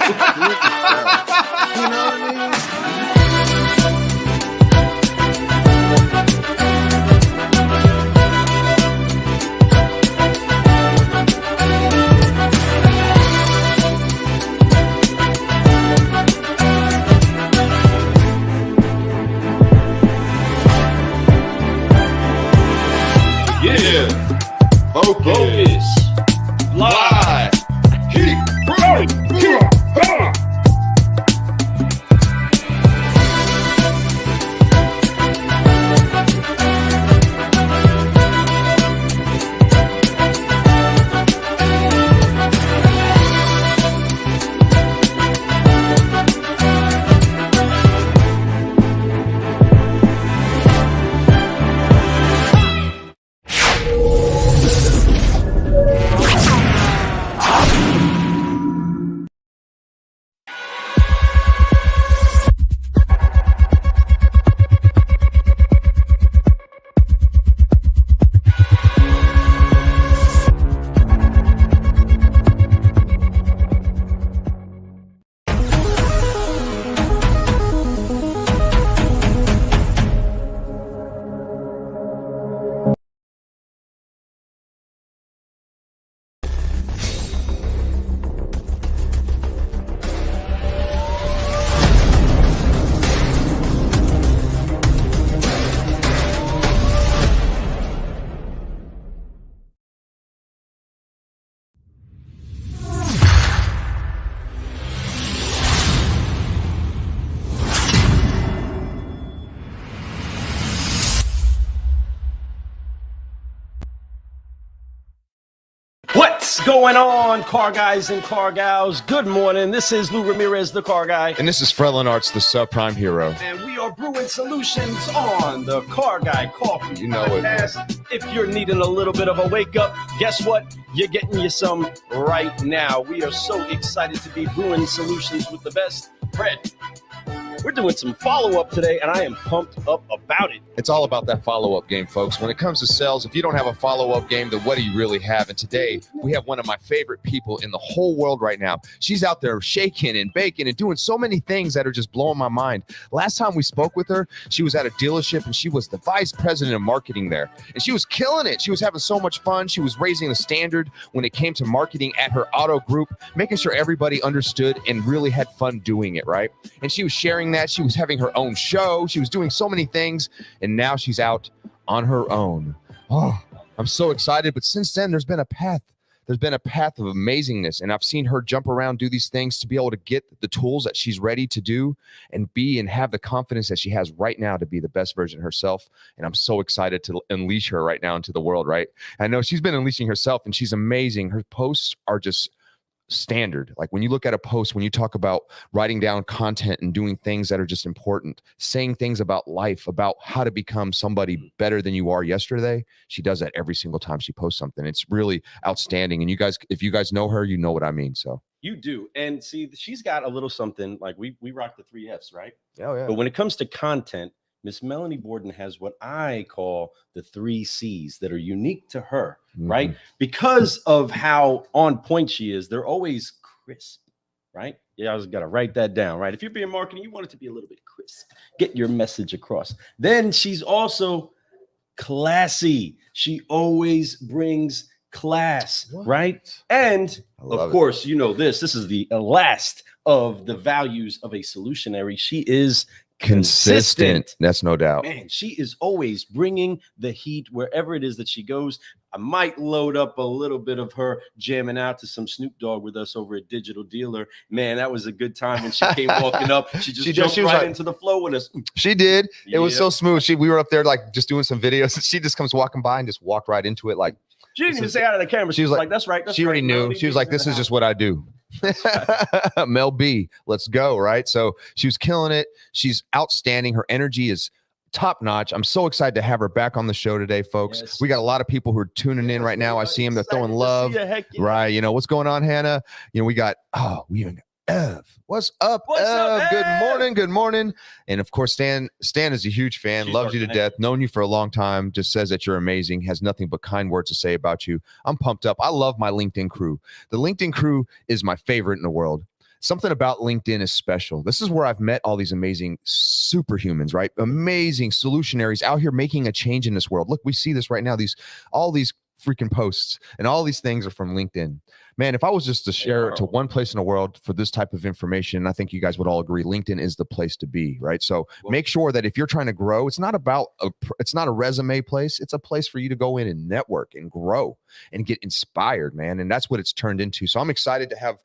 You know what I mean? Yeah. Focus. Fly. Keep growing. Keep going. What's going on, car guys and car gals? Good morning. This is Lou Ramirez, the car guy. And this is Frelin Arts, the subprime hero. And we are brewing solutions on the Car Guy Coffee You know it. Podcast. If you're needing a little bit of a wake up, guess what? You're getting you some right now. We are so excited to be brewing solutions with the best bread. We're doing some follow-up today, and I am pumped up about it. It's all about that follow-up game, folks. When it comes to sales, if you don't have a follow-up game, then what do you really have? And today, we have one of my favorite people in the whole world right now. She's out there shaking and baking and doing so many things that are just blowing my mind. Last time we spoke with her, she was at a dealership, and she was the vice president of marketing there. And she was killing it. She was having so much fun. She was raising the standard when it came to marketing at her auto group, making sure everybody understood and really had fun doing it, right? And she was sharing that. She was having her own show. She was doing so many things. And now she's out on her own. Oh, I'm so excited. But since then, there's been a path. There's been a path of amazingness. And I've seen her jump around, do these things to be able to get the tools that she's ready to do and be and have the confidence that she has right now to be the best version of herself. And I'm so excited to unleash her right now into the world, right? I know she's been unleashing herself and she's amazing. Her posts are just standard. Like when you look at a post, when you talk about writing down content and doing things that are just important, saying things about life, about how to become somebody better than you are yesterday, she does that every single time she posts something. It's really outstanding. And you guys, if you guys know her, you know what I mean. So You do. And see, she's got a little something like we rock the 3 Fs, right? oh yeah. But when it comes to content, Miss Melanie Borden has what I call the 3 C's that are unique to her, right? Because of how on point she is, they're always crisp, right? Yeah, I just got to write that down, right? If you're being marketing, you want it to be a little bit crisp. Get your message across. Then she's also classy. She always brings class, right? And of course, you know this is the last of the values of a solutionary. She is consistent. That's no doubt. Man, she is always bringing the heat wherever it is that she goes. I might load up a little bit of her jamming out to some Snoop Dogg with us over at Digital Dealer. Man, that was a good time when she came walking up. She jumped right into the flow with us. She did. It was so smooth. We were up there like just doing some videos. She just comes walking by and just walked right into it. Like she didn't even say out of the camera. She was like, "That's right." She already knew. She was like, "This is just what I do." Mel B, let's go, right? So she was killing it. She's outstanding. Her energy is top notch. I'm so excited to have her back on the show today, folks. Yes. We got a lot of people who are tuning in right now. I see them. They're throwing love. Right. You know, what's going on, Hannah? You know, we got, we even Ev. What's up, Ev? Good morning. Good morning. And of course, Stan is a huge fan, loves you to death, known you for a long time, just says that you're amazing, has nothing but kind words to say about you. I'm pumped up. I love my LinkedIn crew. The LinkedIn crew is my favorite in the world. something about LinkedIn is special. This is where I've met all these amazing superhumans, right? Amazing solutionaries out here making a change in this world. Look, we see this right now. All these freaking posts and all these things are from LinkedIn. Man, if I was just to share it to one place in the world for this type of information, I think you guys would all agree LinkedIn is the place to be, right? So make sure that if you're trying to grow, it's not a resume place. It's a place for you to go in and network and grow and get inspired, man. And that's what it's turned into. So I'm excited to have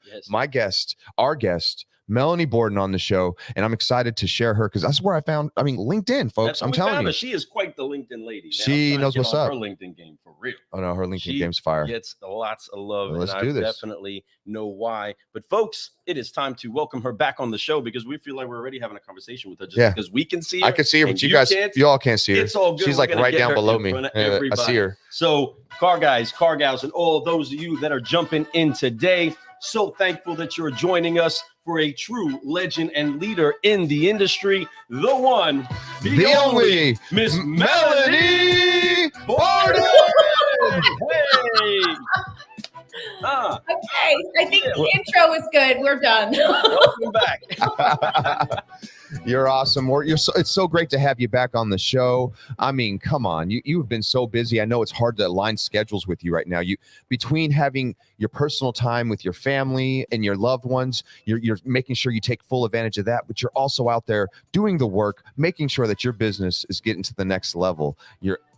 our guest, Melanie Borden, on the show, and I'm excited to share her because that's where I found. I mean, LinkedIn, folks. I'm telling you, she is quite the LinkedIn lady. Man, she knows what's up. Her LinkedIn game for real. Oh no, her LinkedIn game's fire. Gets lots of love, Let's and do I this. definitely know why. But folks, it is time to welcome her back on the show because we feel like we're already having a conversation with her. Just because we can see her, I can see her, but you all can't see her. It's all good. She's like right down below me. I see her. So, car guys, car gals, and all those of you that are jumping in today, so thankful that you're joining us for a true legend and leader in the industry, the one, the only, Miss Melanie Borden. Hey. Okay, I think the intro is good. We're done. Welcome back. You're awesome. It's so great to have you back on the show. I mean, come on. You've been so busy. I know it's hard to align schedules with you right now. Between having your personal time with your family and your loved ones, you're making sure you take full advantage of that, but you're also out there doing the work, making sure that your business is getting to the next level.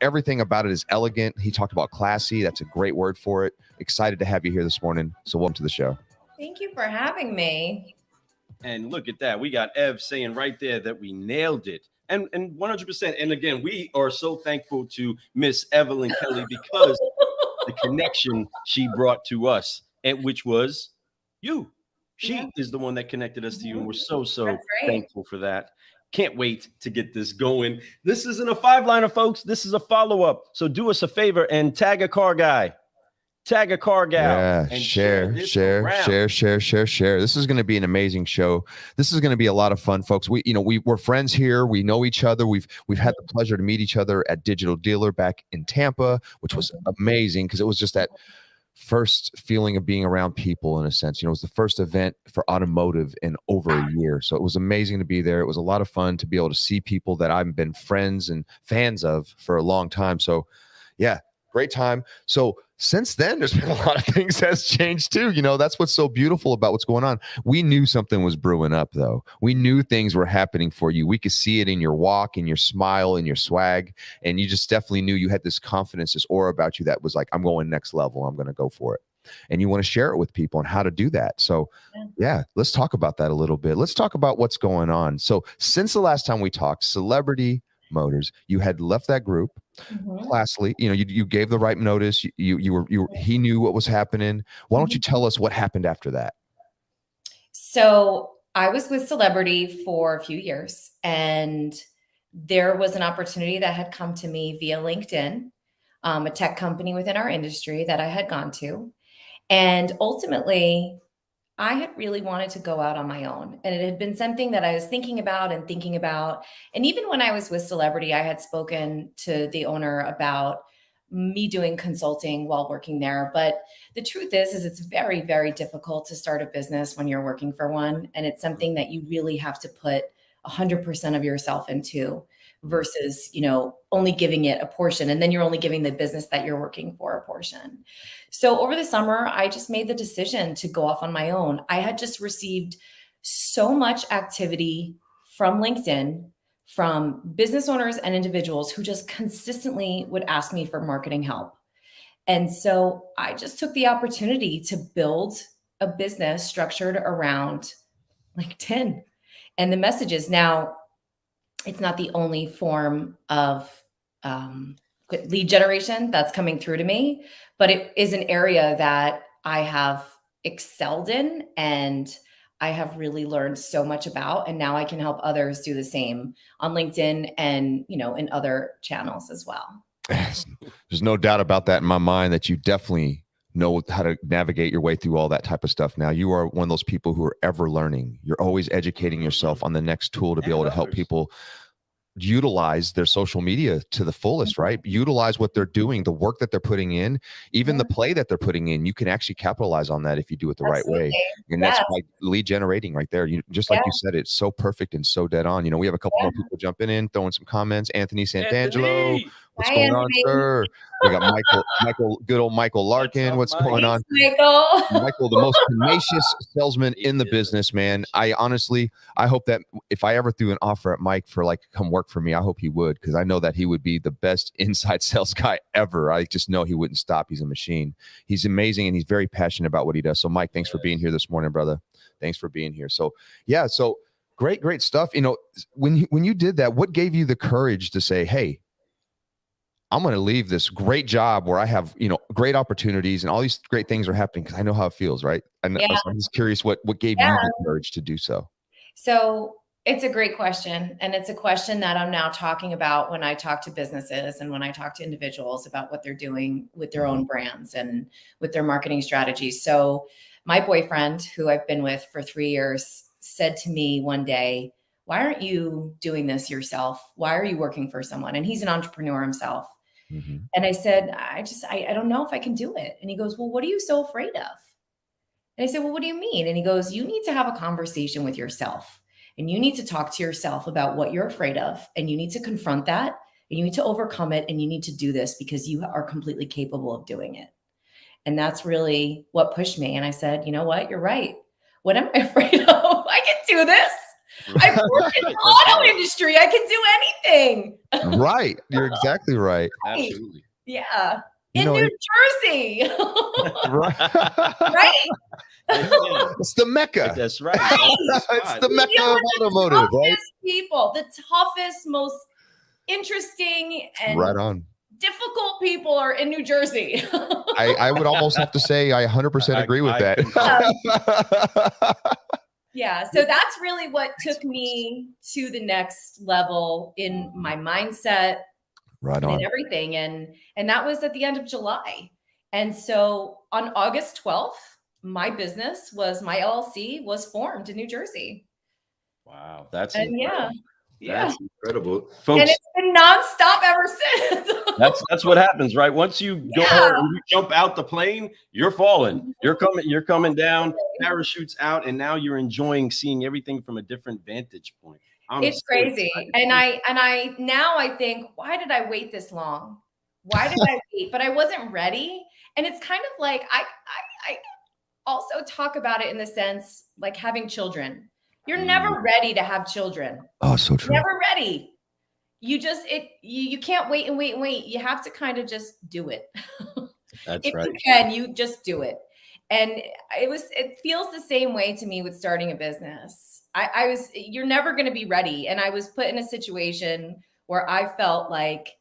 Everything about it is elegant. He talked about classy. That's a great word for it. Excited to have you here this morning. So welcome to the show. Thank you for having me. And look at that. We got Ev saying right there that we nailed it. And 100%. And again, we are so thankful to Miss Evelyn Kelly because the connection she brought to us, and which was you. She is the one that connected us to you. And we're so thankful for that. Can't wait to get this going. This isn't a 5-liner, folks. This is a follow-up. So do us a favor and tag a car guy. Tag a car gal. Yeah, and share. This is going to be an amazing show. This is going to be a lot of fun, folks. We're friends here. We know each other. We've had the pleasure to meet each other at Digital Dealer back in Tampa, which was amazing because it was just that first feeling of being around people in a sense. It was the first event for automotive in over a year. So it was amazing to be there. It was a lot of fun to be able to see people that I've been friends and fans of for a long time. So yeah, great time. So since then, there's been a lot of things that's changed too. That's what's so beautiful about what's going on. We knew something was brewing up, though. We knew things were happening for you. We could see it in your walk, in your smile, in your swag. And you just definitely knew you had this confidence, this aura about you that was like, I'm going next level. I'm going to go for it. And you want to share it with people and how to do that. So yeah, let's talk about that a little bit. Let's talk about what's going on. So since the last time we talked, Celebrity Motors, you had left that group. Classily, you gave the right notice. He knew what was happening. Why don't you tell us what happened after that? So I was with Celebrity for a few years, and there was an opportunity that had come to me via LinkedIn, a tech company within our industry that I had gone to. And ultimately, I had really wanted to go out on my own. And it had been something that I was thinking about. And even when I was with Celebrity, I had spoken to the owner about me doing consulting while working there. But the truth is it's very, very difficult to start a business when you're working for one. And it's something that you really have to put 100% of yourself into versus, only giving it a portion. And then you're only giving the business that you're working for a portion. So over the summer, I just made the decision to go off on my own. I had just received so much activity from LinkedIn, from business owners and individuals who just consistently would ask me for marketing help. And so I just took the opportunity to build a business structured around LinkedIn and the messages. Now, it's not the only form of lead generation that's coming through to me, but it is an area that I have excelled in and I have really learned so much about. And now I can help others do the same on LinkedIn and, in other channels as well. There's no doubt about that in my mind that you definitely know how to navigate your way through all that type of stuff. Now, you are one of those people who are ever learning. You're always educating yourself on the next tool to be able to help people utilize their social media to the fullest, right? Utilize what they're doing, the work that they're putting in, even the play that they're putting in. You can actually capitalize on that if you do it the right way. And that's like lead generating right there. You just like you said, it's so perfect and so dead on. You know, we have a couple more people jumping in, throwing some comments. Anthony Santangelo, what's going on, sir? We got Michael, good old Michael Larkin. What's going on? Michael, the most tenacious salesman in the business, man. I hope that if I ever threw an offer at Mike for like come work for me, I hope he would, because I know that he would be the best inside sales guy ever. I just know he wouldn't stop. He's a machine. He's amazing, and he's very passionate about what he does. So Mike, thanks for being here this morning, brother. Thanks for being here. So yeah, so great stuff. You know, when you did that, what gave you the courage to say, hey, I'm going to leave this great job where I have, you know, great opportunities and all these great things are happening, because I know how it feels, right? And I'm just curious what gave you the courage to do so. So it's a great question. And it's a question that I'm now talking about when I talk to businesses and when I talk to individuals about what they're doing with their own brands and with their marketing strategies. So my boyfriend, who I've been with for 3 years, said to me one day, why aren't you doing this yourself? Why are you working for someone? And he's an entrepreneur himself. And I said, I don't know if I can do it. And he goes, well, what are you so afraid of? And I said, well, what do you mean? And he goes, you need to have a conversation with yourself, and you need to talk to yourself about what you're afraid of. And you need to confront that, and you need to overcome it. And you need to do this because you are completely capable of doing it. And that's really what pushed me. And I said, you know what? You're right. What am I afraid of? I can do this. I've worked in the auto industry. I can do anything. Right. You're exactly right. Absolutely. Yeah. In New Jersey. Right. Right? It's the Mecca. That's right. It's the Mecca of automotive, right? People, the toughest, most interesting and right on. difficult people are in New Jersey. I would almost have to say I 100% agree with that. Yeah. So that's really what took me to the next level in my mindset. Right on. And everything. And that was at the end of July. And so on August 12th, my business my LLC was formed in New Jersey. Wow. That's incredible. That's incredible. Folks, and it's been nonstop ever since. That's what happens, right? Once you go and you jump out the plane, you're falling. You're coming down, parachutes out, and now you're enjoying seeing everything from a different vantage point. It's crazy. And I now I think, why did I wait this long? Why did I wait? But I wasn't ready. And it's kind of like I also talk about it in the sense like having children. You're never ready to have children. Oh, so true. Never ready. You just you can't wait and wait and wait. You have to kind of just do it. That's if right. you can, you just do it. And it feels the same way to me with starting a business. You're never going to be ready. And I was put in a situation where I felt like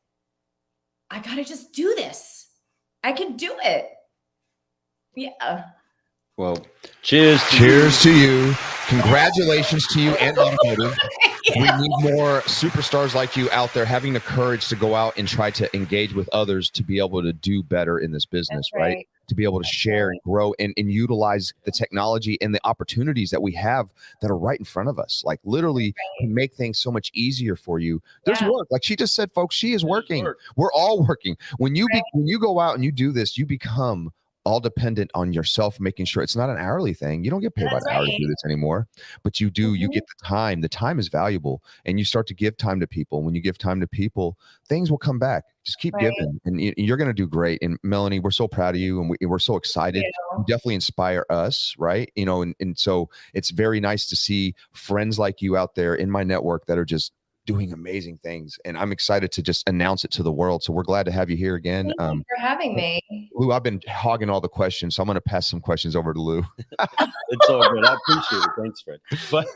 I got to just do this. I can do it. Yeah. Well, cheers to you. Congratulations to you and automotive. We need more superstars like you out there having the courage to go out and try to engage with others to be able to do better in this business, right? To be able to share and grow and utilize the technology and the opportunities that we have that are right in front of us. Like literally make things so much easier for you. There's work. Like she just said, folks, she is working. We're all working. When you go out and you do this, you become all dependent on yourself, making sure it's not an hourly thing. You don't get paid by the hour to do this anymore, but you do, you get the time. The time is valuable, and you start to give time to people. When you give time to people, things will come back. Just keep giving, and you're going to do great. And Melanie, we're so proud of you, and we're so excited. You definitely inspire us, right? You know, and so it's very nice to see friends like you out there in my network that are just doing amazing things, and I'm excited to just announce it to the world. So we're glad to have you here again. Thank you for having me. Lou, I've been hogging all the questions, so I'm going to pass some questions over to Lou. It's all good. I appreciate it. Thanks, Fred.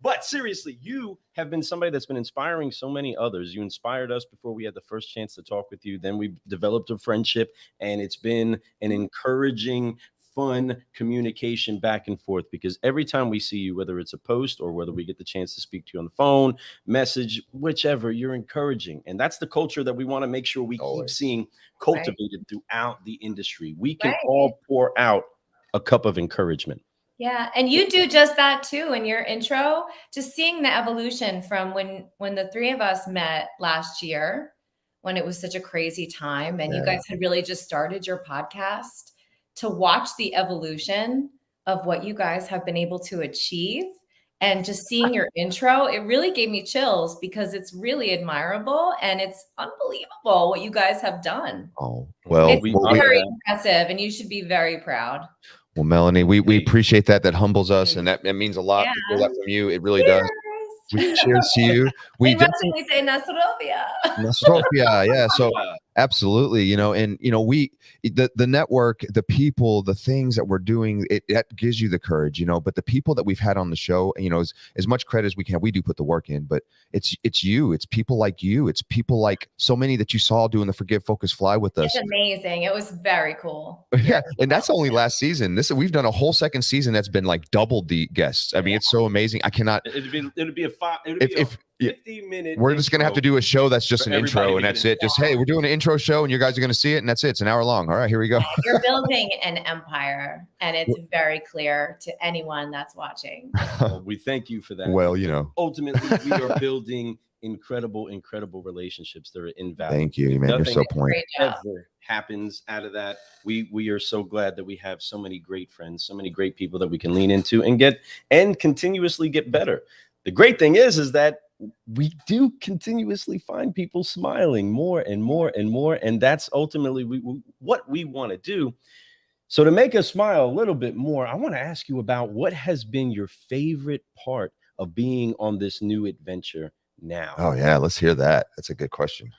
But seriously, you have been somebody that's been inspiring so many others. You inspired us before we had the first chance to talk with you. Then we developed a friendship, and it's been an encouraging, fun communication back and forth, because every time we see you, whether it's a post or whether we get the chance to speak to you on the phone, message, whichever, you're encouraging. And that's the culture that we want to make sure we keep seeing cultivated throughout the industry. We can all pour out a cup of encouragement. Yeah, and you do just that too in your intro, just seeing the evolution from when the three of us met last year, when it was such a crazy time and you Yeah. guys had really just started your podcast, to watch the evolution of what you guys have been able to achieve, and just seeing your intro, it really gave me chills because it's really admirable and it's unbelievable what you guys have done. Oh, well, It's we well, honor very that. impressive and you should be very proud. well, Melanie, we Hey. appreciate that. That humbles us, and that means a lot Yeah. to hear that from you. It really does. We Cheers. cheers to you. We In Russian, definitely we say Nastrovia. Nostrovia, yeah. So absolutely, and the network, the people, the things that we're doing, that gives you the courage, but the people that we've had on the show, as much credit as we can, we do put the work in, but it's people like you, it's people like so many that you saw doing the Forgive, Focus, Fly with us. It's amazing. It was very cool. Yeah, and that's only last season. We've done a whole second season that's been like double the guests. I mean, it's so amazing. I cannot. It'd be a 50-minute. We're just gonna have to do a show that's just an intro, and that's it. Just, hey, we're doing an intro show, and you guys are gonna see it, and that's it. It's an hour long. All right, here we go. You're building an empire, and it's very clear to anyone that's watching. Well, we thank you for that. Well, ultimately, we are building incredible relationships that are invaluable. Thank you, man. You're so point. Great job. Ever happens out of that. We are so glad that we have so many great friends, so many great people that we can lean into and continuously get better. The great thing is that we do continuously find people smiling more and more and more, and that's ultimately what we want to do. So to make us smile a little bit more, I want to ask you about what has been your favorite part of being on this new adventure now. Oh yeah, let's hear that. That's a good question.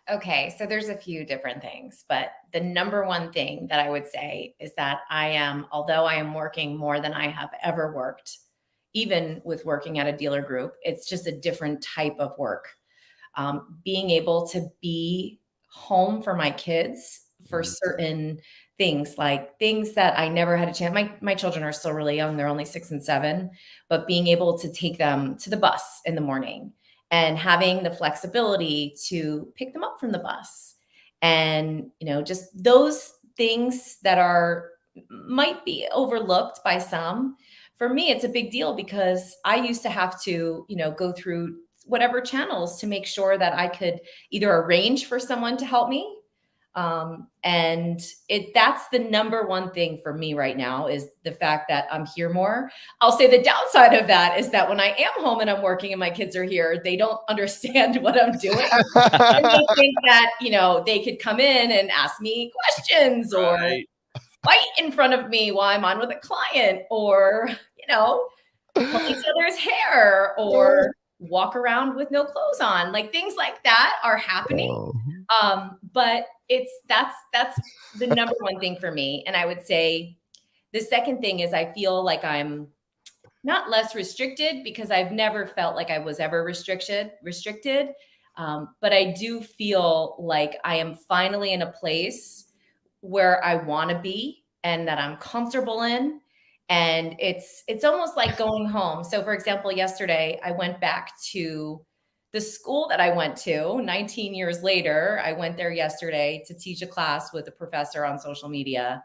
Okay, so there's a few different things, but the number one thing that I would say is that although I am working more than I have ever worked, even with working at a dealer group, it's just a different type of work. Being able to be home for my kids for certain things, like things that I never had a chance. My children are still really young. They're only 6 and 7, but being able to take them to the bus in the morning and having the flexibility to pick them up from the bus. And, just those things that might be overlooked by some. For me, it's a big deal because I used to have to, go through whatever channels to make sure that I could either arrange for someone to help me. That's the number one thing for me right now is the fact that I'm here more. I'll say the downside of that is that when I am home and I'm working and my kids are here, they don't understand what I'm doing. And they think that, they could come in and ask me questions or fight in front of me while I'm on with a client or, pull each other's hair or walk around with no clothes on. Like things like that are happening. But that's the number one thing for me. And I would say the second thing is I feel like I'm not less restricted because I've never felt like I was ever restricted. But I do feel like I am finally in a place where I want to be and that I'm comfortable in. And it's almost like going home. So for example, yesterday I went back to the school that I went to 19 years later. I went there yesterday to teach a class with a professor on social media.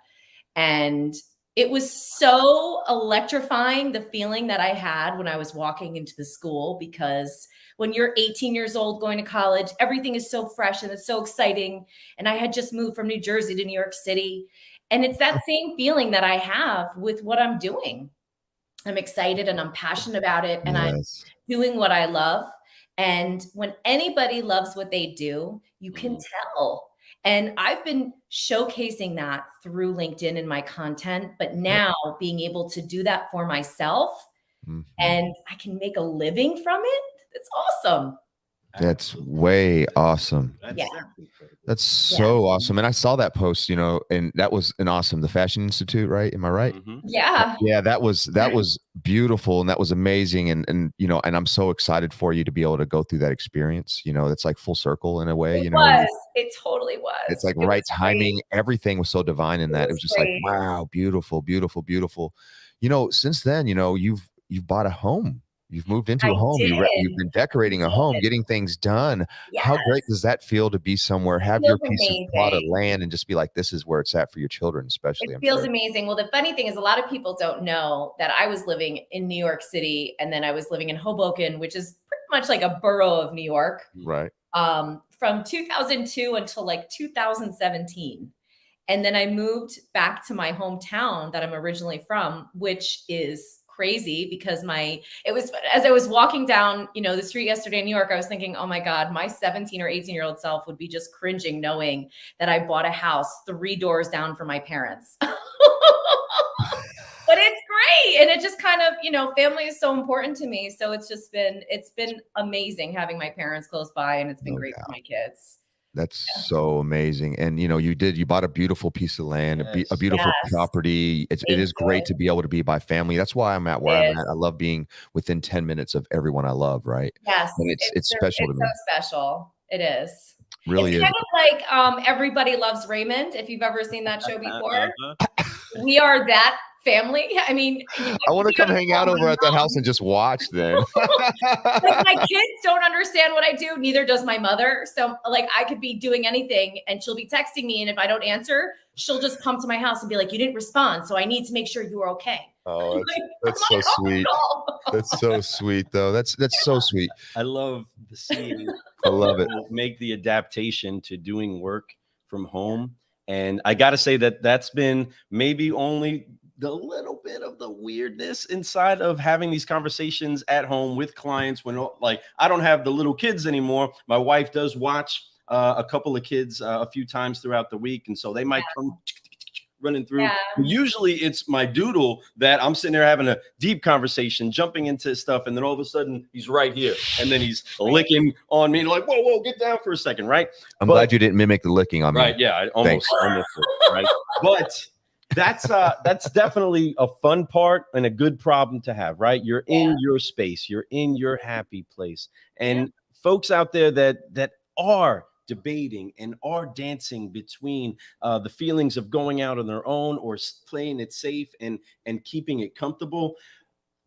And it was so electrifying, the feeling that I had when I was walking into the school, because when you're 18 years old going to college, everything is so fresh and it's so exciting. And I had just moved from New Jersey to New York City. And it's that same feeling that I have with what I'm doing. I'm excited and I'm passionate about it. And I'm doing what I love. And when anybody loves what they do, you can tell. And I've been showcasing that through LinkedIn in my content, but now being able to do that for myself and I can make a living from it. It's awesome. That's way awesome. That's so awesome. And I saw that post, and that was the Fashion Institute, right? Am I right? Yeah. Yeah, that was beautiful and that was amazing. And I'm so excited for you to be able to go through that experience. It's like full circle in a way, It totally was. It's like right timing. Great. Everything was so divine in that. It was just great. Like, wow, beautiful, beautiful, beautiful. Since then, you've bought a home. You've moved into I a home. did. You've been decorating a home, getting things done. Yes. How great does that feel to be somewhere, have your piece of plot of amazing. land, and just be like, this is where it's at for your children, especially? It I'm feels sure. amazing. Well, the funny thing is, a lot of people don't know that I was living in New York City, and then I was living in Hoboken, which is pretty much like a borough of New York, Right. from 2002 until like 2017. And then I moved back to my hometown that I'm originally from, which is crazy because it was, as I was walking down, the street yesterday in New York, I was thinking, oh my God, my 17 or 18-year-old self would be just cringing knowing that I bought a house 3 doors down from my parents. But it's great. And it just kind of, family is so important to me. So it's been amazing having my parents close by, and it's been great for my kids. That's so amazing. And you bought a beautiful piece of land, a beautiful property. It is great to be able to be by family. That's why I'm at where I'm at. I love being within 10 minutes of everyone I love. Right. Yes. And it's special to me. It's so special. It is. Really it's is. kind of like Everybody Loves Raymond. If you've ever seen that show before, we are that family. I mean, I want to come hang out over at that house and just watch then. Like, my kids don't understand what I do. Neither does my mother. So like, I could be doing anything and she'll be texting me. And if I don't answer, she'll just come to my house and be like, you didn't respond. So I need to make sure you are okay. Oh, that's so sweet. That's so sweet though. That's so sweet. I love seeing I love it. Make the adaptation to doing work from home. And I got to say that's been maybe only the little bit of the weirdness inside of having these conversations at home with clients when, like, I don't have the little kids anymore. My wife does watch a couple of kids a few times throughout the week. And so they might come running through. Yeah. Usually it's my doodle that I'm sitting there having a deep conversation, jumping into stuff. And then all of a sudden he's right here. And then he's licking on me like, whoa, get down for a second. Right. I'm glad you didn't mimic the licking on me. Right. Yeah. I almost right. But that's definitely a fun part and a good problem to have, right? You're in your space, you're in your happy place. And folks out there that are debating and are dancing between the feelings of going out on their own or playing it safe and keeping it comfortable.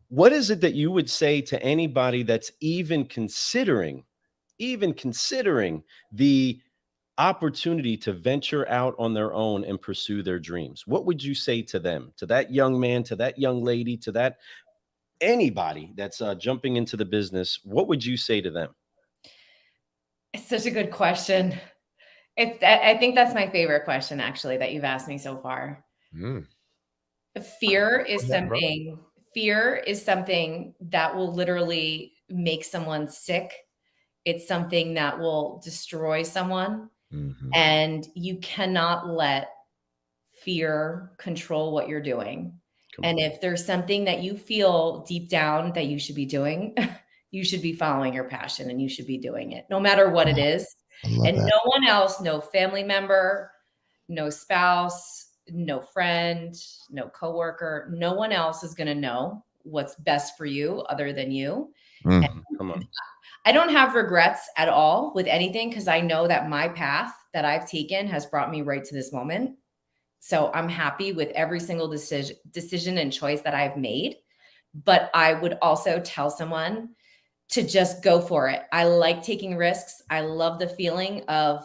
What is it that you would say to anybody that's even considering the opportunity to venture out on their own and pursue their dreams? What would you say to them, to that young man, to that young lady, to that anybody that's jumping into the business? What would you say to them? It's such a good question. I think that's my favorite question, actually, that you've asked me so far. Fear is something that will literally make someone sick. It's something that will destroy someone. Mm-hmm. And you cannot let fear control what you're doing. And if there's something that you feel deep down that you should be doing, you should be following your passion and you should be doing it no matter what it is. And no one else, no family member, no spouse, no friend, no coworker, no one else is going to know what's best for you other than you. Come on. I don't have regrets at all with anything because I know that my path that I've taken has brought me right to this moment. So I'm happy with every single decision and choice that I've made. But I would also tell someone to just go for it. I like taking risks. I love the feeling of,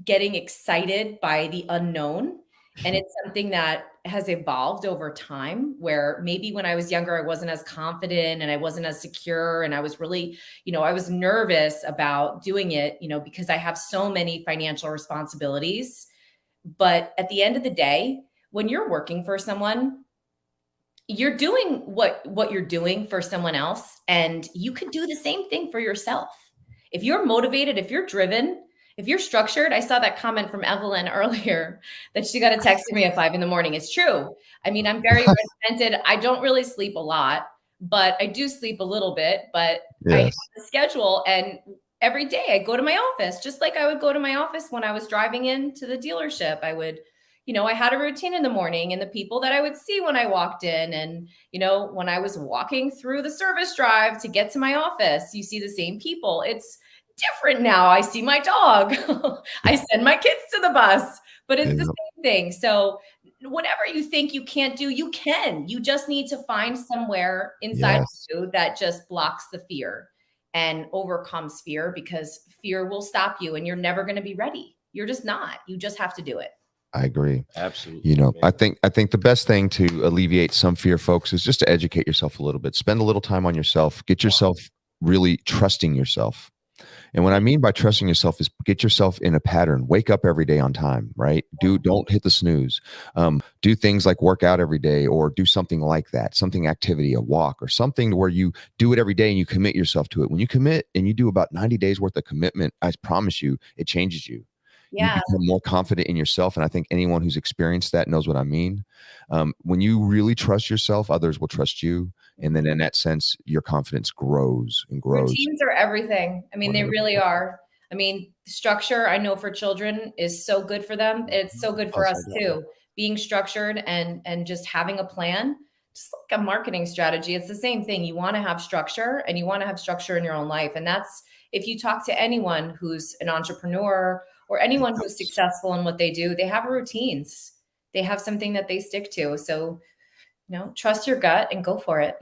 getting excited by the unknown. And it's something that has evolved over time where maybe when I was younger, I wasn't as confident and I wasn't as secure. And I was really, I was nervous about doing it, because I have so many financial responsibilities. But at the end of the day, when you're working for someone, you're doing what you're doing for someone else. And you could do the same thing for yourself. If you're motivated, if you're driven, if you're structured. I saw that comment from Evelyn earlier that she got a text from me at 5 a.m. It's true. I mean, I'm very regimented. I don't really sleep a lot, but I do sleep a little bit, but I have a schedule, and every day I go to my office, just like I would go to my office when I was driving into the dealership. I would, I had a routine in the morning and the people that I would see when I walked in, and, when I was walking through the service drive to get to my office, you see the same people. It's different now. I see my dog. I send my kids to the bus, but it's the same thing. So whatever you think you can't do, you can. You just need to find somewhere inside of Yes, you that just blocks the fear and overcomes fear, because fear will stop you and you're never going to be ready. You're just not. You just have to do it. I agree. Absolutely. You know, man. I think the best thing to alleviate some fear, folks, is just to educate yourself a little bit. Spend a little time on yourself. Get yourself really trusting yourself. And what I mean by trusting yourself is get yourself in a pattern. Wake up every day on time, right? Don't hit the snooze. Do things like work out every day, or do something like that, something activity, a walk, or something where you do it every day and you commit yourself to it. When you commit and you do about 90 days worth of commitment, I promise you, it changes you. You Yeah. become more confident in yourself. And I think anyone who's experienced that knows what I mean. When you really trust yourself, others will trust you. And then in that sense, your confidence grows and grows. Routines are everything. I mean, they 100%. really are. I mean, structure, I know for children is so good for them. It's so good for us too. Being structured and just having a plan, just like a marketing strategy. It's the same thing. You want to have structure, and you want to have structure in your own life. And that's, if you talk to anyone who's an entrepreneur or anyone who's successful in what they do, they have routines. They have something that they stick to. So, trust your gut and go for it.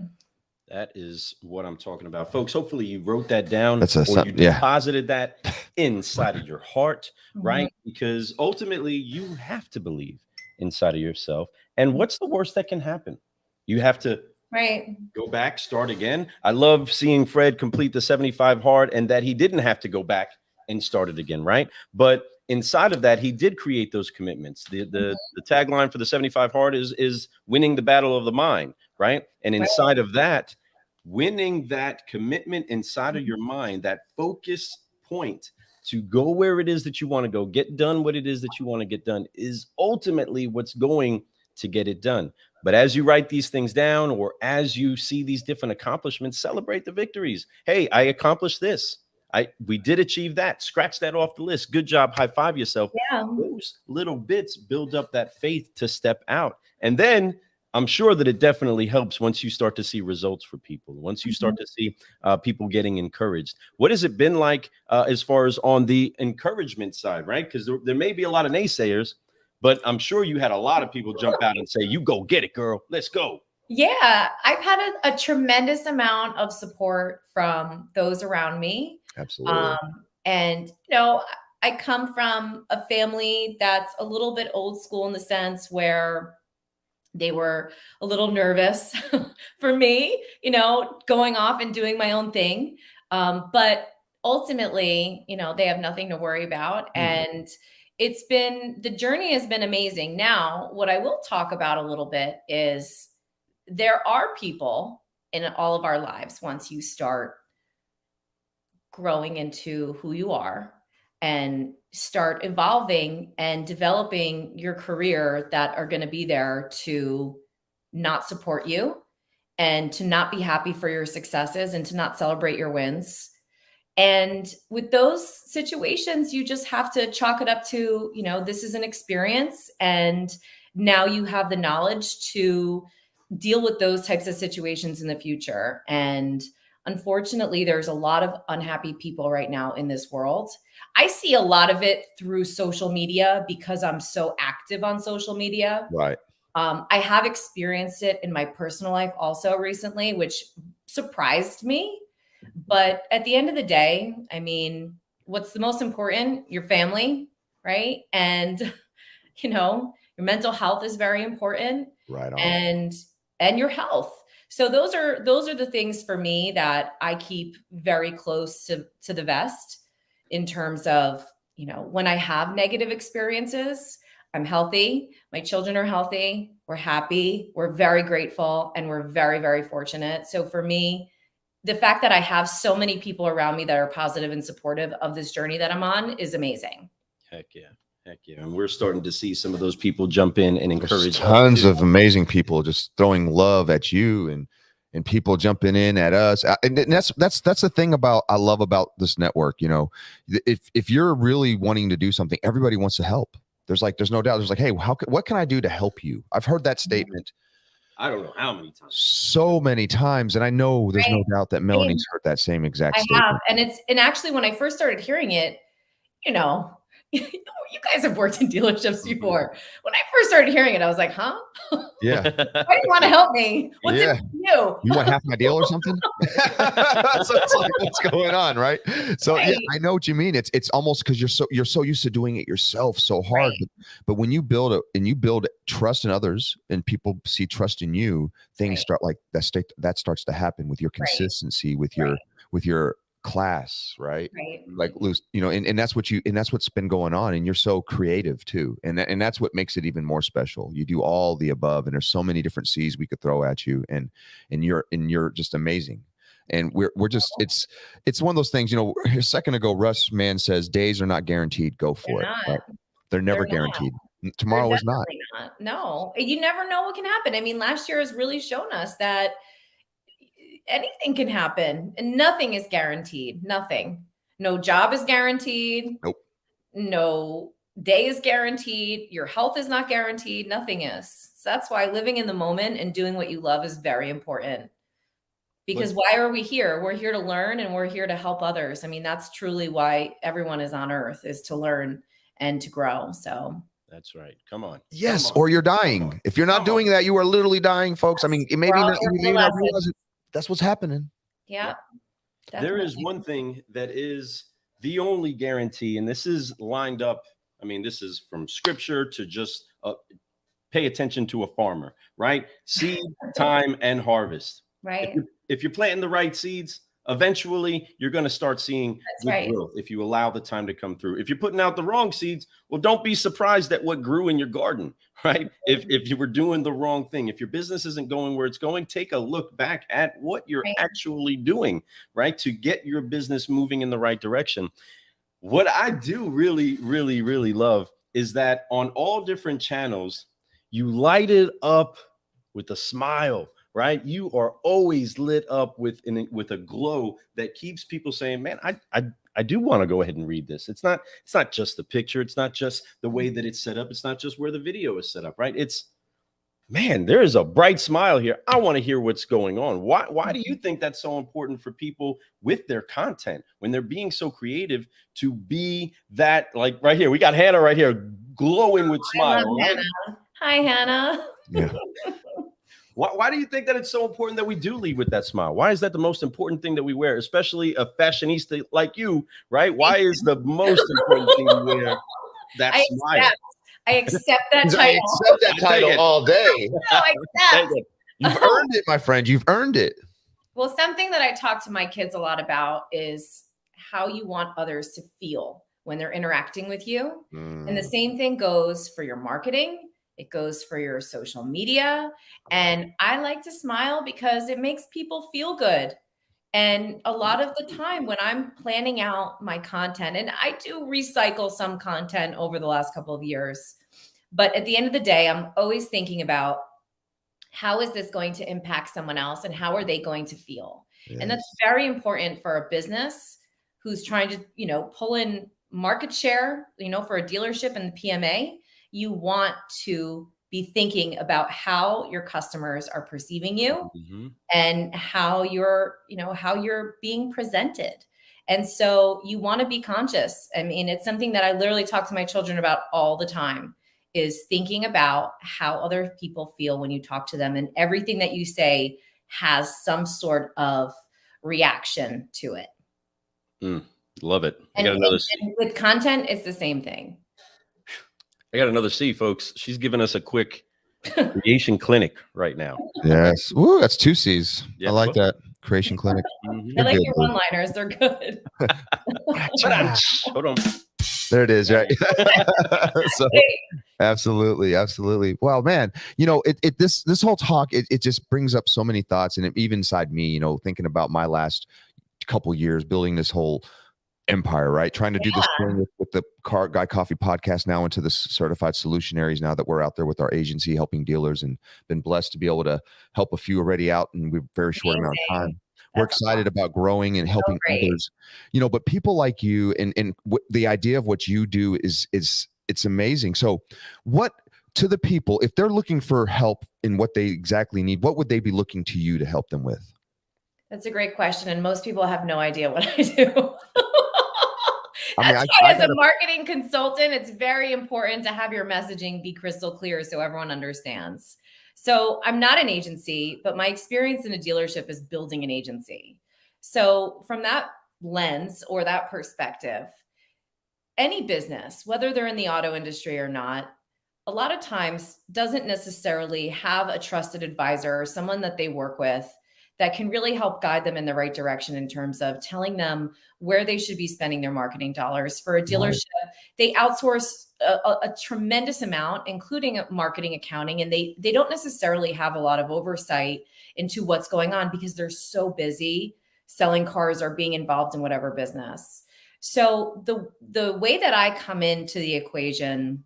That is what I'm talking about, folks. Hopefully you wrote that down, That's or you yeah. deposited that inside of your heart, right? Mhm. Because ultimately you have to believe inside of yourself. And what's the worst that can happen? You have to Right. go back, start again. I love seeing Fred complete the 75 hard, and that he didn't have to go back and start it again, right? But inside of that, he did create those commitments. The tagline for the 75 hard is winning the battle of the mind, right? And inside of that, winning that commitment inside of your mind, that focus point to go where it is that you want to go, get done what it is that you want to get done, is ultimately what's going to get it done. But as you write these things down, or as you see these different accomplishments, celebrate the victories. Hey, I accomplished this. We did achieve that. Scratch that off the list. Good job. High five yourself. Yeah. Those little bits build up that faith to step out. And then I'm sure that it definitely helps once you start to see results for people, once you start to see people getting encouraged. What has it been like as far as on the encouragement side, right? Because there may be a lot of naysayers, but I'm sure you had a lot of people jump out and say, you go get it, girl. Let's go. Yeah, I've had a tremendous amount of support from those around me. Absolutely. And, I come from a family that's a little bit old school in the sense where they were a little nervous for me, going off and doing my own thing. But ultimately, they have nothing to worry about. And the journey has been amazing. Now, what I will talk about a little bit is there are people in all of our lives, once you start growing into who you are and start evolving and developing your career, that are going to be there to not support you and to not be happy for your successes and to not celebrate your wins. And with those situations, you just have to chalk it up to, this is an experience. And now you have the knowledge to deal with those types of situations in the future. And unfortunately, there's a lot of unhappy people right now in this world. I see a lot of it through social media because I'm so active on social media. Right. I have experienced it in my personal life also recently, which surprised me. But at the end of the day, I mean, what's the most important? Your family, right? And, your mental health is very important. Right on. And your health. So those are the things for me that I keep very close to the vest, in terms of, when I have negative experiences, I'm healthy. My children are healthy. We're happy. We're very grateful. And we're very, very fortunate. So for me, the fact that I have so many people around me that are positive and supportive of this journey that I'm on is amazing. Heck yeah. Heck yeah. And we're starting to see some of those people jump in and encourage. There's tons of amazing people just throwing love at you, and people jumping in at us. And that's the thing I love about this network. If you're really wanting to do something, everybody wants to help. There's no doubt. There's like, hey, what can I do to help you? I've heard that statement. I don't know how many times. So many times. And I know there's no doubt that Melanie's heard that same exact statement. I have. And actually, when I first started hearing it, You guys have worked in dealerships before. When I first started hearing it, I was like, huh? Yeah. Why do you want to help me? What's Yeah. it for you? You want half my deal or something? So it's like, what's going on, right? So yeah, Right. I know what you mean. It's almost because you're so used to doing it yourself so hard. Right. But when you build trust in others and people see trust in you, things Right. start like that starts to happen with your consistency, with your class, right? Right. Like loose, and that's what's been going on. And you're so creative too. And that's what makes it even more special. You do all the above, and there's so many different C's we could throw at you. And you're just amazing. And we're just, it's one of those things, a second ago, Russ Mann says days are not guaranteed. Go for They're it. not. Right? They're never They're not. guaranteed. Tomorrow is not. Definitely not. No, you never know what can happen. I mean, last year has really shown us that anything can happen and nothing is guaranteed. Nothing. No job is guaranteed. Nope. No day is guaranteed. Your health is not guaranteed. Nothing is. So that's why living in the moment and doing what you love is very important. Because why are we here? We're here to learn and we're here to help others. I mean, that's truly why everyone is on earth, is to learn and to grow. So that's right. Come on. Yes, or you're dying. If you're not doing that, you are literally dying, folks. I mean, you may not realize it. That's what's happening. Yeah. There is one thing that is the only guarantee, and this is lined up. I mean, this is from scripture to just pay attention to a farmer, right? Seed, time, and harvest. Right. If you're planting the right seeds, eventually you're going to start seeing good growth if you allow the time to come through. If you're putting out the wrong seeds, well, don't be surprised at what grew in your garden, right? If you were doing the wrong thing, if your business isn't going where it's going, take a look back at what you're actually doing, right? To get your business moving in the right direction. What I do really, really, really love is that on all different channels, you light it up with a smile, right? You are always lit up with a glow that keeps people saying, man, I do want to go ahead and read this. It's not just the picture. It's not just the way that it's set up. It's not just where the video is set up, right? It's, man, there is a bright smile here. I want to hear what's going on. Why do you think that's so important for people with their content when they're being so creative to be that, like right here, we got Hannah right here glowing with smile. Right? Hannah. Hi, Hannah. Yeah. Why do you think that it's so important that we do lead with that smile? Why is that the most important thing that we wear, especially a fashionista like you, right? Why is the most important thing you wear that smile? I accept that title. I accept that title all day. No, I accept. You've earned it, my friend. You've earned it. Well, something that I talk to my kids a lot about is how you want others to feel when they're interacting with you. And the same thing goes for your marketing. It goes for your social media. And I like to smile because it makes people feel good. And a lot of the time when I'm planning out my content, and I do recycle some content over the last couple of years, but at the end of the day, I'm always thinking about how is this going to impact someone else and how are they going to feel? Yes. And that's very important for a business who's trying to, pull in market share, for a dealership and the PMA. You want to be thinking about how your customers are perceiving you and how you're being presented. And so you want to be conscious. I mean, it's something that I literally talk to my children about all the time, is thinking about how other people feel when you talk to them, and everything that you say has some sort of reaction to it. Love it. And with content, it's the same thing. I got another C, folks. She's giving us a quick creation clinic right now. Yes. Ooh, that's 2 C's. Yeah, I like that. Creation clinic. I like your one-liners. They're good. Hold on. There it is, right? So, absolutely. Well, man, this whole talk, it just brings up so many thoughts, and even inside me, thinking about my last couple years building this whole empire, right? Trying to do this thing with the Car Guy Coffee podcast now into the certified solutionaries, now that we're out there with our agency helping dealers, and been blessed to be able to help a few already out in a very short amount of time. We're excited about growing and helping others, but people like you and the idea of what you do is it's amazing. So what, to the people, if they're looking for help in what they exactly need, what would they be looking to you to help them with? That's a great question. And most people have no idea what I do. I mean, That's I why as a gotta, marketing consultant, it's very important to have your messaging be crystal clear so everyone understands. So I'm not an agency, but my experience in a dealership is building an agency. So from that lens or that perspective, any business, whether they're in the auto industry or not, a lot of times doesn't necessarily have a trusted advisor or someone that they work with that can really help guide them in the right direction in terms of telling them where they should be spending their marketing dollars. For a dealership, they outsource a tremendous amount, including marketing, accounting, and they don't necessarily have a lot of oversight into what's going on because they're so busy selling cars or being involved in whatever business. So the way that I come into the equation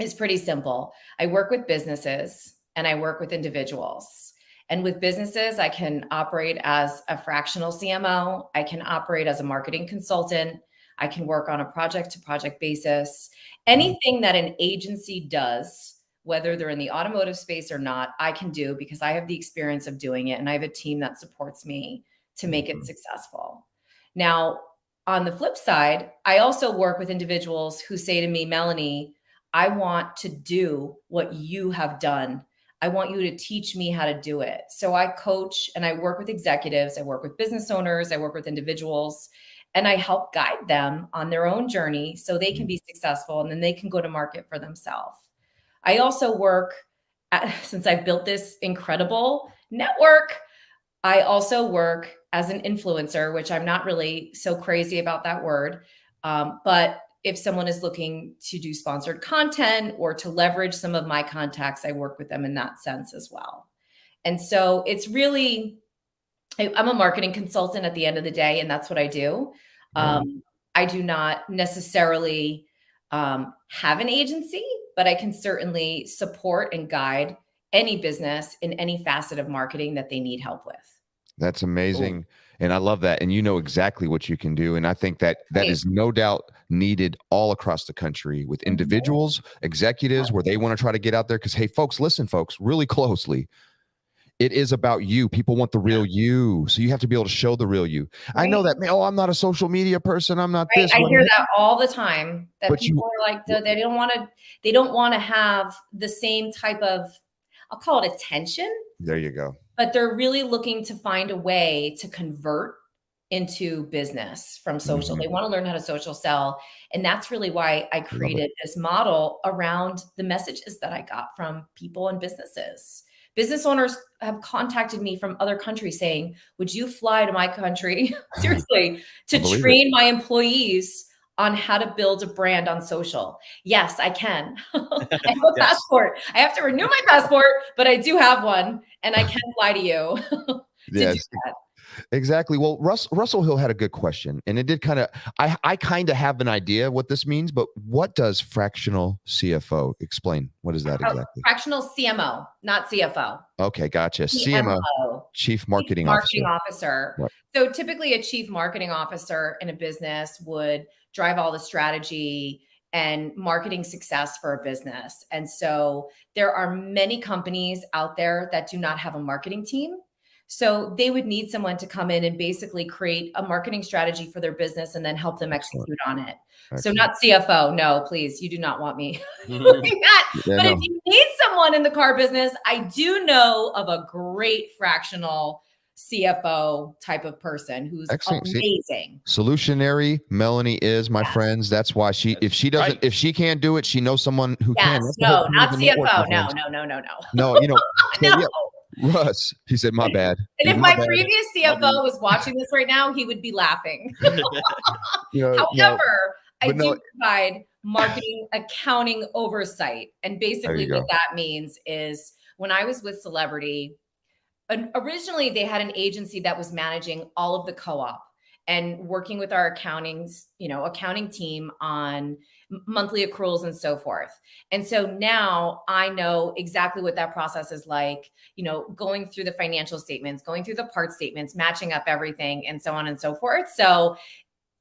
is pretty simple. I work with businesses and I work with individuals. And with businesses, I can operate as a fractional CMO. I can operate as a marketing consultant. I can work on a project to project basis. Anything that an agency does, whether they're in the automotive space or not, I can do because I have the experience of doing it. And I have a team that supports me to make it successful. Now, on the flip side, I also work with individuals who say to me, Melanie, I want to do what you have done. I want you to teach me how to do it. So I coach and I work with executives, I work with business owners, I work with individuals, and I help guide them on their own journey so they can be successful and then they can go to market for themselves. I also work, since I've built this incredible network, I also work as an influencer, which I'm not really so crazy about that word. But if someone is looking to do sponsored content or to leverage some of my contacts, I work with them in that sense as well. And so it's really, I'm a marketing consultant at the end of the day, and that's what I do. I do not necessarily have an agency, but I can certainly support and guide any business in any facet of marketing that they need help with. That's amazing. And I love that. And you know exactly what you can do. And I think that is no doubt needed all across the country with individuals, executives, where they want to try to get out there. Because, hey, folks, listen, folks, really closely. It is about you. People want the real you. So you have to be able to show the real you. Right. I know that, oh, I'm not a social media person. I'm not this. I hear that all the time, that but people are like, they don't want to have the same type of, I'll call it attention. There you go. But they're really looking to find a way to convert into business from social. They want to learn how to social sell. And that's really why I created this model around the messages that I got from people and businesses. Business owners have contacted me from other countries saying, would you fly to my country, seriously, to train my employees on how to build a brand on social? Yes, I can. I have a passport. I have to renew my passport, but I do have one and I can fly to you to do that. Exactly. Well, Russell Hill had a good question, and it did kind of, I kind of have an idea what this means, but what does fractional CFO? Explain. What is that exactly? Fractional CMO, not CFO. Okay, gotcha. CMO, Chief Marketing Officer. Right. So typically a chief marketing officer in a business would drive all the strategy and marketing success for a business. And so there are many companies out there that do not have a marketing team. So they would need someone to come in and basically create a marketing strategy for their business and then help them execute on it. So not CFO. No, please, you do not want me doing that. But if you need someone in the car business, I do know of a great fractional CFO type of person who's amazing. Solutionary Melanie is, my friends. That's why if she can't do it, she knows someone who can. No, not CFO. No. No, you know. No. Russ, he said, my bad. And if my previous CFO was watching this right now, he would be laughing. However, I do provide marketing accounting oversight. And basically what that means is when I was with Celebrity, originally they had an agency that was managing all of the co-op and working with our accounting team on monthly accruals and so forth. And so now I know exactly what that process is like, going through the financial statements, going through the part statements, matching up everything and so on and so forth. So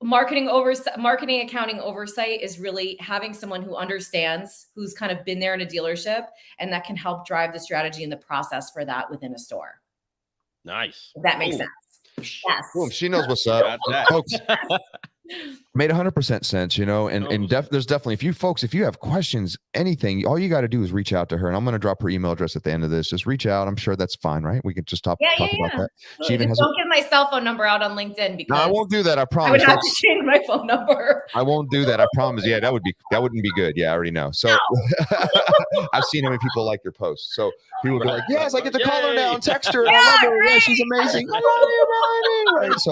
marketing accounting oversight is really having someone who understands, who's kind of been there in a dealership, and that can help drive the strategy and the process for that within a store. Nice. If that makes sense. Yes. Boom, she knows what's up. Folks, Made 100% sense, you know, and there's definitely, if you have questions, anything, all you got to do is reach out to her, and I'm going to drop her email address at the end of this. Just reach out. I'm sure that's fine, right? We can just talk about that. She even just don't give my cell phone number out on LinkedIn, because no, I won't do that. I promise. I would have to change my phone number. I won't do that. I promise. Yeah, that wouldn't be good. Yeah, I already know. So I've seen how many people like your posts. So people will be like, yes, I get to call her now and text her. And I love her. Yeah, she's amazing. I love you, Melanie. Right? So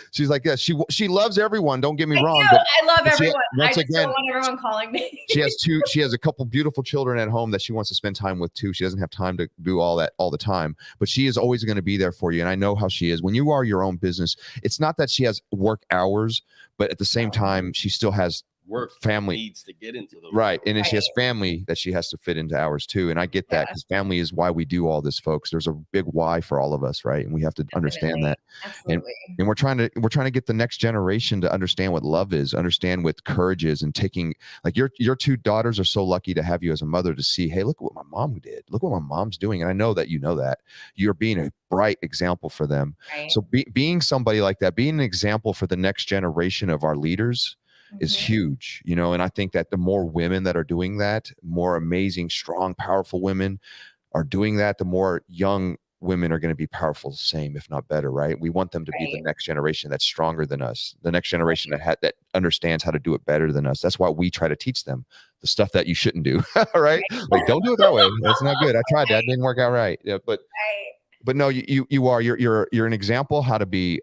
she's like, yes, she loves everyone. Don't get me wrong. But I love everyone. Once I again, don't want everyone calling me. she has a couple beautiful children at home that she wants to spend time with too. She doesn't have time to do all that all the time, but she is always going to be there for you. And I know how she is. When you are your own business, it's not that she has work hours, but at the same time, she still has work family needs to get into those. Right. And then she has family that she has to fit into ours too. And I get that, because family is why we do all this, folks. There's a big why for all of us, right? And we have to understand that. Absolutely. And we're trying to get the next generation to understand what love is, understand what courage is, and taking, like, your two daughters are so lucky to have you as a mother to see, hey, look what my mom did. Look what my mom's doing. And I know that you know that. You're being a bright example for them. Right. So being somebody like that, being an example for the next generation of our leaders is huge, you know. And I think that the more women that are doing that, more amazing, strong, powerful women are doing that, the more young women are going to be powerful, the same, if not better, right? We want them to be the next generation that's stronger than us, the next generation that understands how to do it better than us. That's why we try to teach them the stuff that you shouldn't do, right? Like, don't do it that way. That's not good. I tried that. It didn't work out right. Yeah, but no, you're an example how to be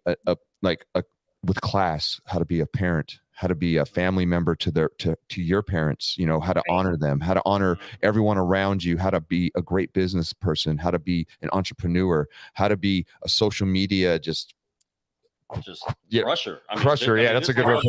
with class, how to be a parent, how to be a family member to your parents, you know, how to honor them, how to honor everyone around you, how to be a great business person, how to be an entrepreneur, how to be a social media crusher. Yeah, that's a good word.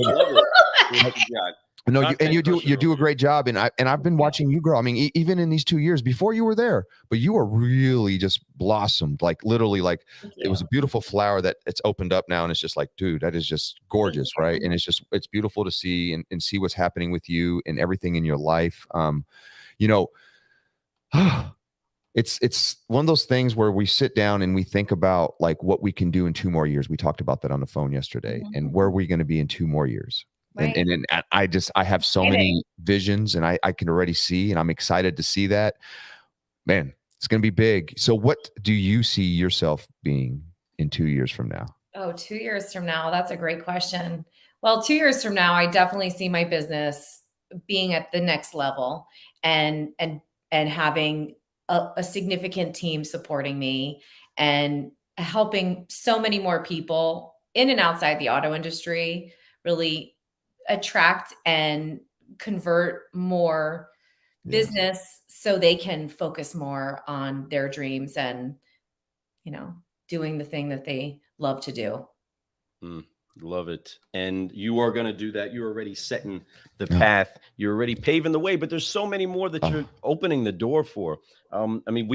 No, you do a great job, and I've been watching you grow. I mean, even in these 2 years before you were there, but you were really just blossomed, like literally, like it was a beautiful flower that it's opened up now, and it's just like, dude, that is just gorgeous, right? And it's beautiful to see and see what's happening with you and everything in your life. You know, it's one of those things where we sit down and we think about like what we can do in 2 more years. We talked about that on the phone yesterday, and where are we going to be in 2 more years? Right. And I have so many visions, and I can already see, and I'm excited to see that. Man, it's going to be big. So what do you see yourself being in 2 years from now? Oh, 2 years from now. That's a great question. Well, 2 years from now, I definitely see my business being at the next level and having a significant team supporting me and helping so many more people in and outside the auto industry really attract and convert more business so they can focus more on their dreams and, you know, doing the thing that they love to do. Love it. And you are going to do that. You're already setting the path. You're already paving the way, but there's so many more that you're opening the door for. I mean,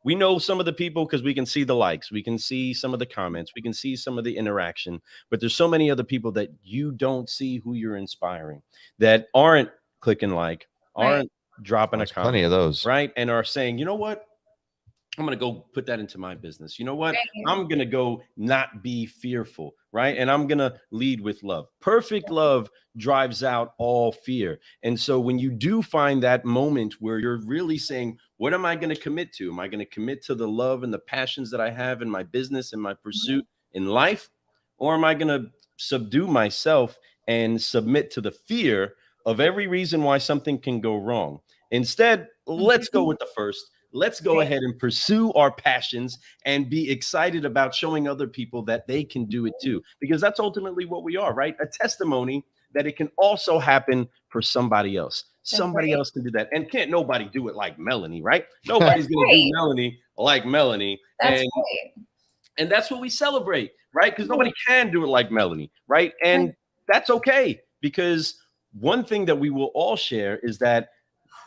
we know some of the people because we can see the likes, we can see some of the comments, we can see some of the interaction, but there's so many other people that you don't see who you're inspiring that aren't clicking like, aren't dropping a comment. Plenty of those. Right. And are saying, you know what? I'm going to go put that into my business. You know what? I'm going to go not be fearful, right? And I'm going to lead with love. Perfect love drives out all fear. And so when you do find that moment where you're really saying, what am I going to commit to? Am I going to commit to the love and the passions that I have in my business and my pursuit in life? Or am I going to subdue myself and submit to the fear of every reason why something can go wrong? Instead, let's go with the first. Let's go ahead and pursue our passions and be excited about showing other people that they can do it too, because that's ultimately what we are, right? A testimony that it can also happen for somebody else. Somebody else can do that. And can't nobody do it like Melanie, right? Nobody's going to do Melanie like Melanie. And that's what we celebrate, right? Because nobody can do it like Melanie, right? And that's okay, because one thing that we will all share is that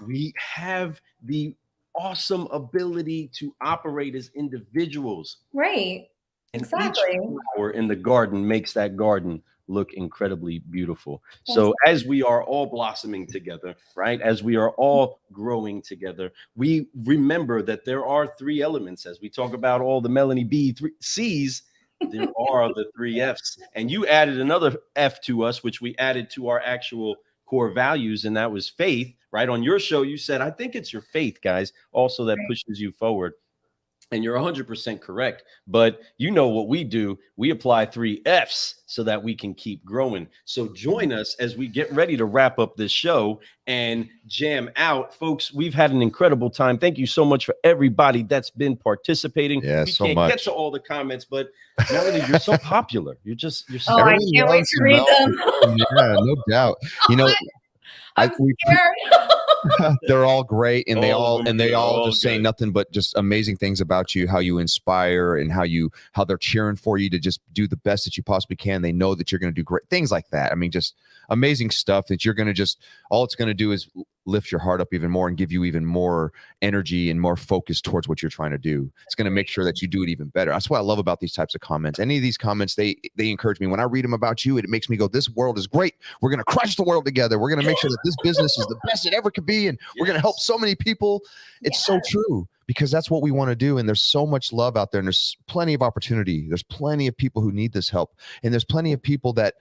we have the awesome ability to operate as individuals. Right. And each flower in the garden makes that garden look incredibly beautiful. So as we are all blossoming together, right? As we are all growing together, we remember that there are 3 elements as we talk about all the Melanie B 3 C's. There are the 3 F's. And you added another F to us, which we added to our actual core values, and that was faith, right? On your show, you said, I think it's your faith, guys, also that pushes you forward. And you're 100% correct. But you know what we do? We apply 3 F's so that we can keep growing. So join us as we get ready to wrap up this show and jam out. Folks, we've had an incredible time. Thank you so much for everybody that's been participating. Yeah, we so can't much. get to all the comments, but Melanie, you're so popular. You're so Oh, I can't wait to read them. Yeah, no doubt. You know, I'm scared. they're all great, and they all all just say nothing but just amazing things about you, how you inspire, and how they're cheering for you to just do the best that you possibly can. They know that you're going to do great things like that. I mean, just amazing stuff that you're going to all it's going to do is lift your heart up even more and give you even more energy and more focus towards what you're trying to do. It's going to make sure that you do it even better. That's what I love about these types of comments. Any of these comments, they encourage me. When I read them about you, it makes me go, this world is great. We're going to crush the world together. We're going to make sure that this business is the best it ever could be. And we're going to help so many people. It's so true, because that's what we want to do. And there's so much love out there, and there's plenty of opportunity. There's plenty of people who need this help. And there's plenty of people that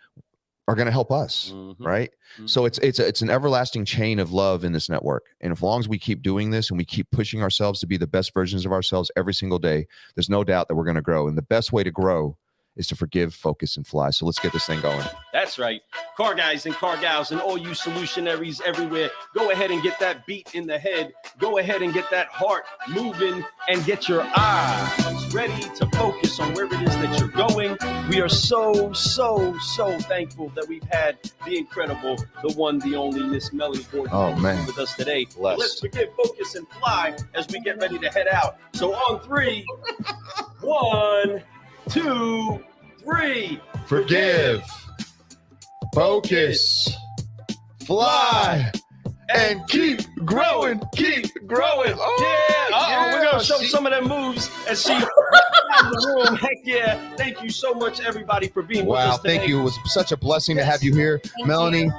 are going to help us, right? So it's an everlasting chain of love in this network. And as long as we keep doing this and we keep pushing ourselves to be the best versions of ourselves every single day, there's no doubt that we're going to grow. And the best way to grow is to forgive, focus, and fly. So let's get this thing going. That's right. Car guys and car gals and all you solutionaries everywhere, go ahead and get that beat in the head. Go ahead and get that heart moving and get your eyes ready to focus on where it is that you're going. We are so thankful that we've had the incredible, the one, the only Miss Melanie Borden with us today. Let's forgive, focus, and fly as we get ready to head out. So on 3, 1, 2, 3. Forgive, focus, fly, and keep growing, keep growing. We're going to show some of them moves as she in the room. Heck yeah. Thank you so much, everybody, for being with us today. Thank you. It was such a blessing to have you here. Melanie,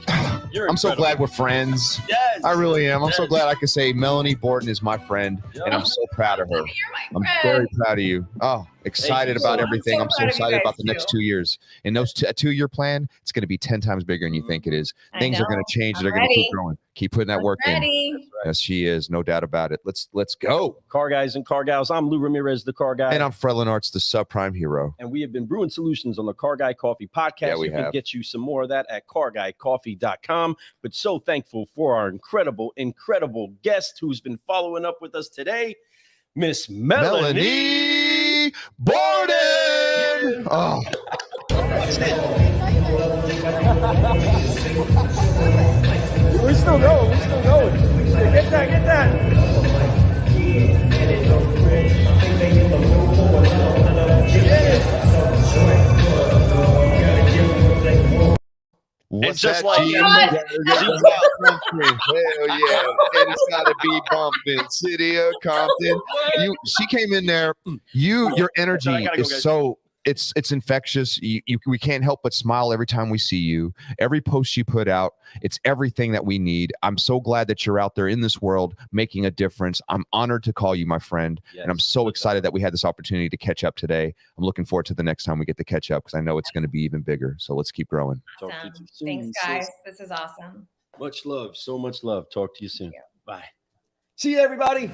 I'm so glad we're friends. Yes. I really am. I'm so glad I can say Melanie Borden is my friend, and I'm so proud of her. You're my I'm friend. very proud of you. Oh, excited about everything. I'm so excited about the next 2 years. And those 2-year plan, it's going to be 10 times bigger than you think it is. Things are going to change. They're going to keep growing. Keep putting that work in. Yes, she is. No doubt about it. Let's go. Car guys and car gals. I'm Lou Ramirez, the car guy. And I'm Fred Lenartz, the subprime hero. And we have been brewing solutions on the Car Guy Coffee podcast. Yeah, we can have. get you some more of that at carguycoffee.com. But so thankful for our incredible guest who's been following up with us today, Miss Melanie Borden. Oh. We're still going. Get that. What's just that, like G? that. Hell yeah. And it's gotta be bumping. City of Compton. She came in there. Your energy is so it's infectious. We can't help but smile every time we see you. Every post you put out, it's everything that we need. I'm so glad that you're out there in this world making a difference. I'm honored to call you my friend. Yes. And I'm so excited that we had this opportunity to catch up today. I'm looking forward to the next time we get to catch up, because I know it's going to be even bigger. So let's keep growing. Awesome. Thanks, guys. This is awesome. Much love. So much love. Talk to you soon. Bye. See you, everybody.